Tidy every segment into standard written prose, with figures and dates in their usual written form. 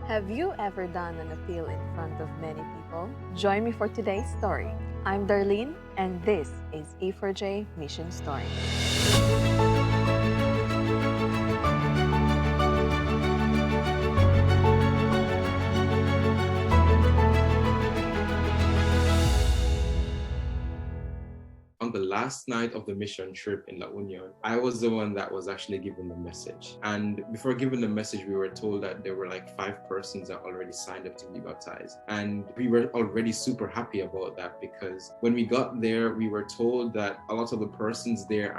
Have you ever done an appeal in front of many people? Join me for today's story. I'm Darlene, and this is E4J Mission Stories. On the last night of the mission trip in La Union, I was the one that was actually given the message. And before giving the message, we were told that there were like 5 persons that already signed up to be baptized. And we were already super happy about that because when we got there, we were told that a lot of the persons there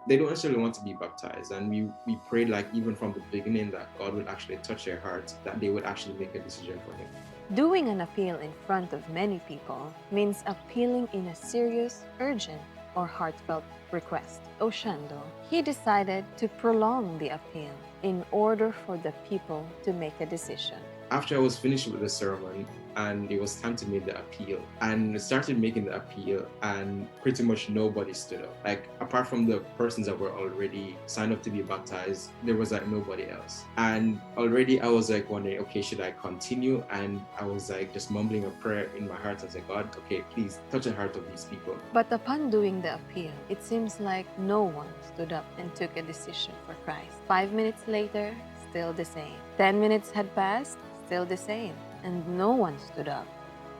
they don't necessarily want to be baptized. And we prayed like even from the beginning that God would actually touch their hearts, that they would actually make a decision for Him. Doing an appeal in front of many people means appealing in a serious, urgent, or heartfelt request. Oshando, he decided to prolong the appeal in order for the people to make a decision. After I was finished with the sermon and it was time to make the appeal, and started making the appeal, and pretty much nobody stood up. Like, apart from the persons that were already signed up to be baptized, there was like nobody else. And already I was like wondering, okay, should I continue? And I was like just mumbling a prayer in my heart. I was like, God, okay, please touch the heart of these people. But upon doing the appeal, it seems like no one stood up and took a decision for Christ. 5 minutes later, still the same. 10 minutes had passed, still the same, and no one stood up.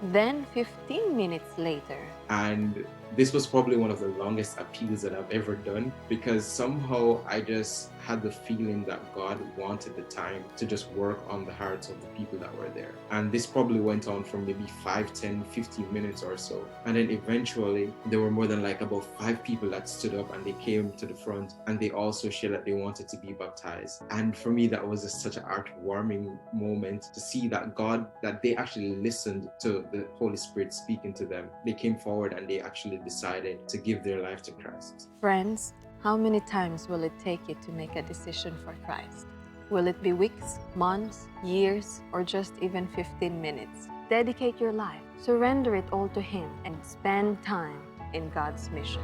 Then 15 minutes later, and this was probably one of the longest appeals that I've ever done, because somehow I just had the feeling that God wanted the time to just work on the hearts of the people that were there. And this probably went on for maybe 5, 10, 15 minutes or so. And then eventually there were more than like about 5 people that stood up and they came to the front and they also shared that they wanted to be baptized. And for me, that was just such an heartwarming moment to see that that they actually listened to the Holy Spirit speaking to them. They came forward and they actually decided to give their life to Christ. Friends, how many times will it take you to make a decision for Christ? Will it be weeks, months, years, or just even 15 minutes? Dedicate your life, surrender it all to Him, and spend time in God's mission.